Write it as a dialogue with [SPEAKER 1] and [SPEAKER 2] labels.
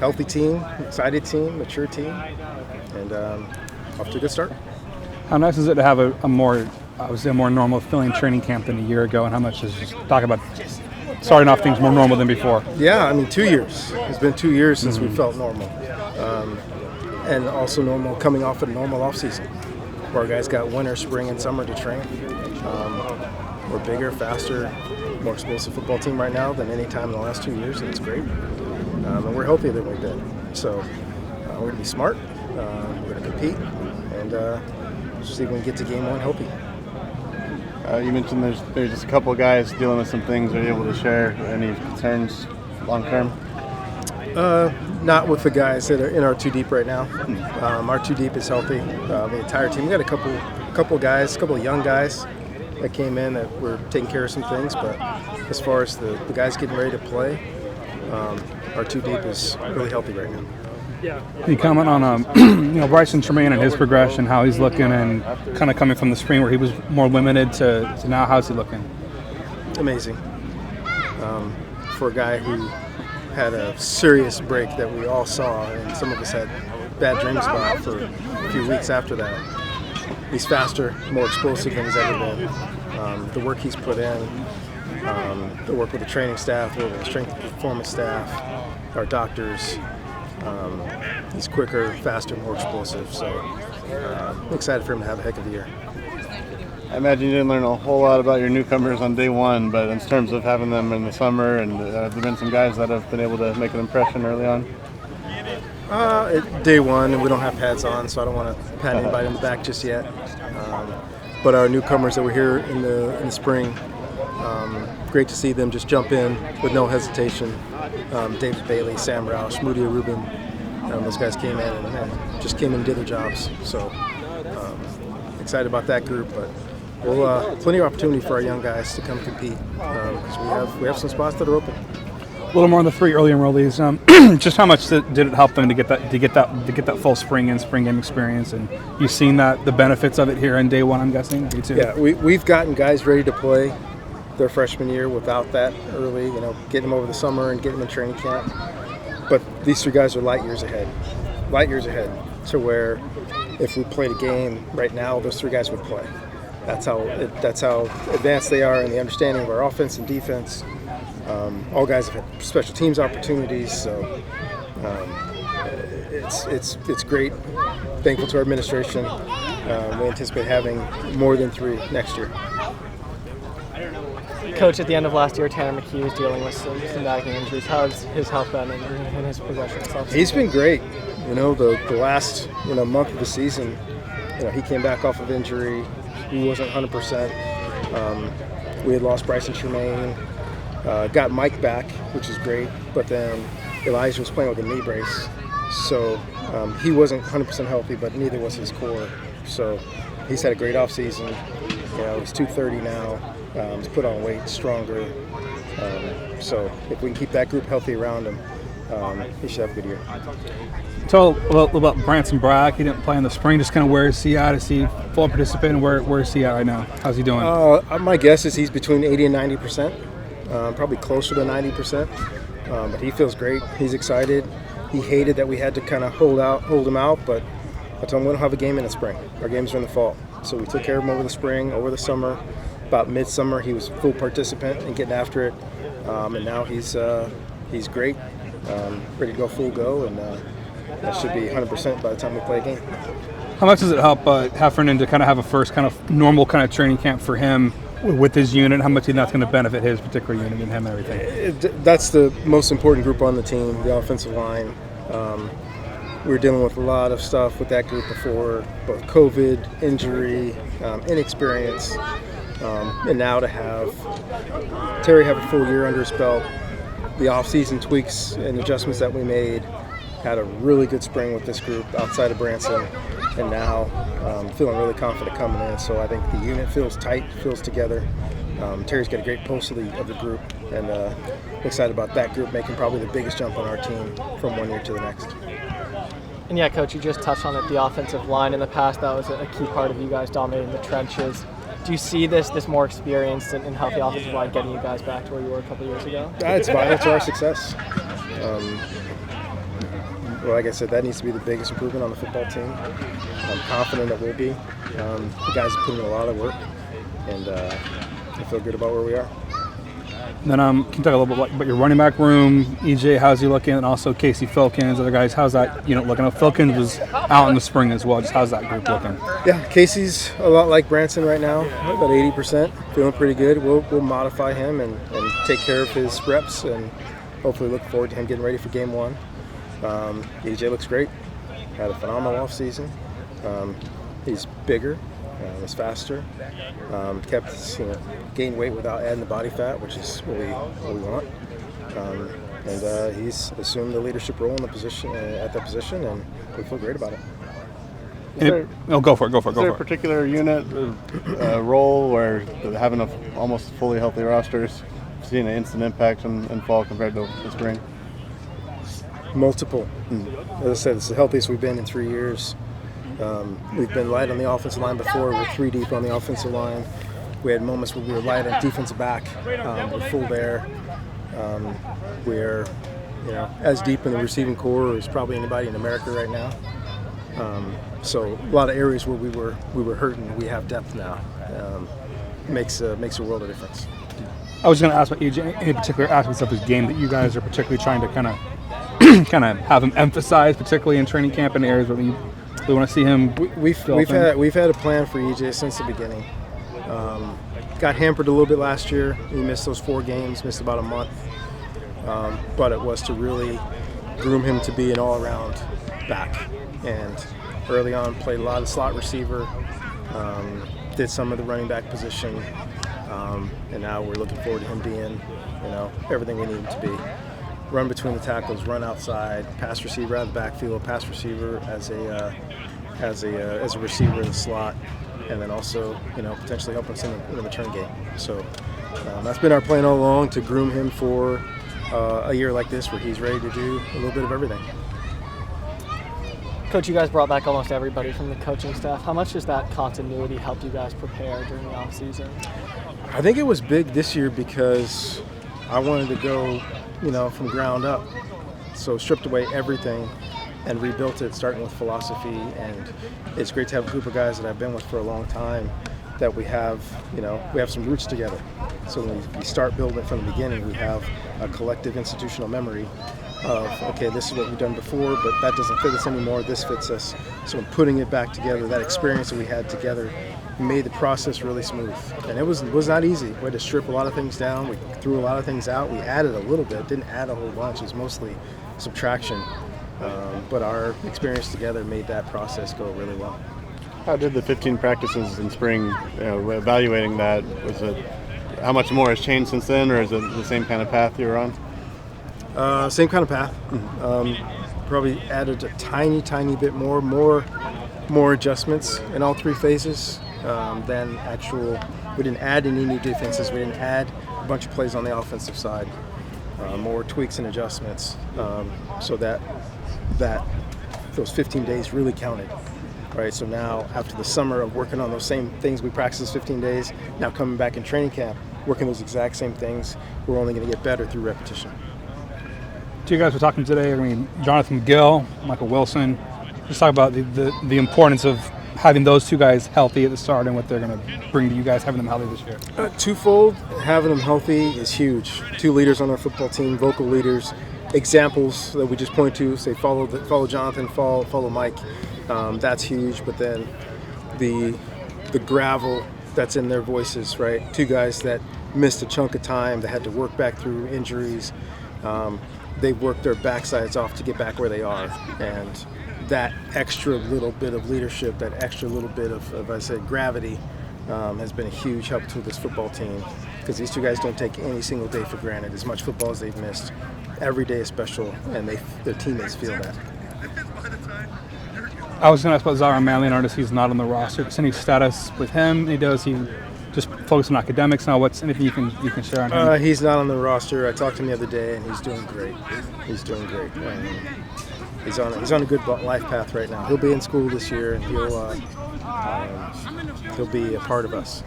[SPEAKER 1] healthy team, excited team, mature team, and off to a good start.
[SPEAKER 2] How nice is it to have a more normal feeling training camp than a year ago, and how much is talk about starting off things more normal than before?
[SPEAKER 1] Yeah, I mean, 2 years. It's been 2 years since we felt normal, and also normal coming off a normal off season, where our guys got winter, spring, and summer to train. We're bigger, faster, more explosive football team right now than any time in the last 2 years, and it's great. And we're healthier than we've been. So we're going to be smart, we're going to compete, and see if we can get to game one healthy.
[SPEAKER 3] You mentioned there's just a couple of guys dealing with some things. Are you able to share any concerns long term?
[SPEAKER 1] Not with the guys that are in our 2 deep right now. Our 2 deep is healthy. The entire team. We got a couple guys, a couple of young guys that came in that were taking care of some things. But as far as the guys getting ready to play, our 2 deep is really healthy right now.
[SPEAKER 2] Can you comment on Bryson Tremaine and his progression, how he's looking, and kind of coming from the spring where he was more limited to now, how's he looking?
[SPEAKER 1] Amazing. For a guy who had a serious break that we all saw, and some of us had bad dreams about for a few weeks after that. He's faster, more explosive than he's ever been. The work he's put in, the work with the training staff, the work with the strength and performance staff, our doctors. He's quicker, faster, more explosive. So I'm excited for him to have a heck of a year.
[SPEAKER 3] I imagine you didn't learn a whole lot about your newcomers on day one, but in terms of having them in the summer, and have there been some guys that have been able to make an impression early on?
[SPEAKER 1] Day one, we don't have pads on, so I don't want to pat anybody in the back just yet. But our newcomers that were here in the spring, great to see them just jump in with no hesitation. David Bailey, Sam Roush, Moody Rubin, those guys came in and just came in and did their jobs. So excited about that group, but we'll plenty of opportunity for our young guys to come compete because we have some spots that are open.
[SPEAKER 2] A little more on the 3 early enrollees. Just how much did it help them to get that full spring game experience? And you've seen the benefits of it here in day one, I'm guessing. You too.
[SPEAKER 1] Yeah, we've gotten guys ready to play their freshman year without that early. Getting them over the summer and getting them in training camp. But these 3 guys are light years ahead, to where if we played a game right now, those 3 guys would play. That's how advanced they are in the understanding of our offense and defense. All guys have had special teams opportunities, so it's great. Thankful to our administration. We anticipate having more than 3 next year.
[SPEAKER 4] Coach, at the end of last year, Tanner McKee was dealing with some nagging injuries. How's his health been in his progression itself?
[SPEAKER 1] He's been great. The last month of the season, he came back off of injury. He wasn't 100%. We had lost Bryson Tremaine. Got Mike back, which is great, but then Elijah was playing with a knee brace, so he wasn't 100% healthy, but neither was his core. So he's had a great offseason. He's 230 now. He's put on weight, stronger. So if we can keep that group healthy around him, he should have a good year.
[SPEAKER 2] Tell a little about Branson Brack. He didn't play in the spring. Just kind of where is he at? Is he full participant? Where is he at right now? How's he doing?
[SPEAKER 1] My guess is he's between 80 and 90%. Probably closer to 90%, but he feels great. He's excited. He hated that we had to kind of hold him out, but I told him we don't have a game in the spring. Our games are in the fall. So we took care of him over the spring, over the summer. About midsummer, he was full participant and getting after it, and now he's great, ready to go full go, and that should be 100% by the time we play a game.
[SPEAKER 2] How much does it help Heffernan to kind of have a first kind of normal kind of training camp for him with his unit? How much do you think that's going to benefit his particular unit and him and everything?
[SPEAKER 1] That's the most important group on the team, the offensive line. We were dealing with a lot of stuff with that group before, both COVID, injury, inexperience, and now to have Terry have a full year under his belt, the off-season tweaks and adjustments that we made, had a really good spring with this group outside of Branson, and now feeling really confident coming in. So I think the unit feels tight, feels together. Terry's got a great pulse of the group, and excited about that group making probably the biggest jump on our team from one year to the next.
[SPEAKER 4] And yeah, Coach, you just touched on it, the offensive line. In the past, that was a key part of you guys dominating the trenches. Do you see this more experienced and healthy offensive line getting you guys back to where you were a couple years ago?
[SPEAKER 1] It's vital to our success. well, like I said, that needs to be the biggest improvement on the football team. I'm confident it will be. The guys are putting in a lot of work, and I feel good about where we are.
[SPEAKER 2] Then can you talk a little bit about your running back room? EJ, how's he looking? And also Casey Filkins, other guys. How's that looking? Filkins was out in the spring as well. Just how's that group looking?
[SPEAKER 1] Yeah, Casey's a lot like Branson right now, about 80%. Feeling pretty good. We'll modify him and take care of his reps, and hopefully look forward to him getting ready for game 1. EJ looks great. Had a phenomenal offseason. He's bigger. Was faster, kept gained weight without adding the body fat, which is what we want. And he's assumed the leadership role in the position at that position, and we feel great about it.
[SPEAKER 2] Go for it.
[SPEAKER 3] Is there a particular unit role where having a almost fully healthy rosters, seeing an instant impact in fall compared to the spring?
[SPEAKER 1] Multiple. As I said, it's the healthiest we've been in 3 years. We've been light on the offensive line before. We're 3 deep on the offensive line. We had moments where we were light on defensive back. We're full there. We're as deep in the receiving core as probably anybody in America right now. So a lot of areas where we were hurting, we have depth now. Makes a world of difference.
[SPEAKER 2] I was going to ask about EJ, any particular aspects of his game that you guys are particularly trying to kind of have him emphasize, particularly in training camp, in areas where we want to see him.
[SPEAKER 1] We've had a plan for EJ since the beginning. Got hampered a little bit last year. He missed those 4 games, missed about a month. But it was to really groom him to be an all-around back. And early on, played a lot of slot receiver. Did some of the running back position. And now we're looking forward to him being, everything we need him to be. Run between the tackles, run outside, pass receiver out of the backfield, pass receiver as a receiver in the slot, and then also potentially help us in the return game. So that's been our plan all along, to groom him for a year like this where he's ready to do a little bit of everything.
[SPEAKER 4] Coach, you guys brought back almost everybody from the coaching staff. How much does that continuity help you guys prepare during the off season?
[SPEAKER 1] I think it was big this year because I wanted to go from ground up. So stripped away everything and rebuilt it, starting with philosophy. And it's great to have a group of guys that I've been with for a long time that we have some roots together. So when we start building it from the beginning, we have a collective institutional memory of, okay, this is what we've done before, but that doesn't fit us anymore, this fits us. So in putting it back together, that experience that we had together made the process really smooth. And it was not easy. We had to strip a lot of things down. We threw a lot of things out. We added a little bit, didn't add a whole bunch. It was mostly subtraction. But our experience together made that process go really well.
[SPEAKER 3] How did the 15 practices in spring, evaluating that, how much more has changed since then, or is it the same kind of path you were on?
[SPEAKER 1] Same kind of path. Probably added a tiny bit more adjustments in all 3 phases than actual. We didn't add any new defenses. We didn't add a bunch of plays on the offensive side. More tweaks and adjustments, so that those 15 days really counted. Right, so now after the summer of working on those same things we practiced those 15 days, now coming back in training camp, working those exact same things, we're only going to get better through repetition.
[SPEAKER 2] Two guys were talking today. Jonathan Gill, Michael Wilson. Just talk about the importance of having those 2 guys healthy at the start and what they're going to bring to you guys, having them healthy this year.
[SPEAKER 1] Twofold, having them healthy is huge. 2 leaders on our football team, vocal leaders, examples that we just point to, say follow Jonathan, follow Mike. That's huge, but then the gravel that's in their voices, right? 2 guys that missed a chunk of time, that had to work back through injuries. They worked their backsides off to get back where they are, and that extra little bit of leadership, that extra little bit of I said, gravity, has been a huge help to this football team, because these 2 guys don't take any single day for granted. As much football as they've missed, every day is special, and their teammates feel that.
[SPEAKER 2] I was going to ask about Zara Manley, an artist he's not on the roster. Is any status with him? He just focus on academics now? What's anything you can share on him?
[SPEAKER 1] He's not on the roster. I talked to him the other day, and he's doing great. He's doing great. He's on a good life path right now. He'll be in school this year, and he'll be a part of us.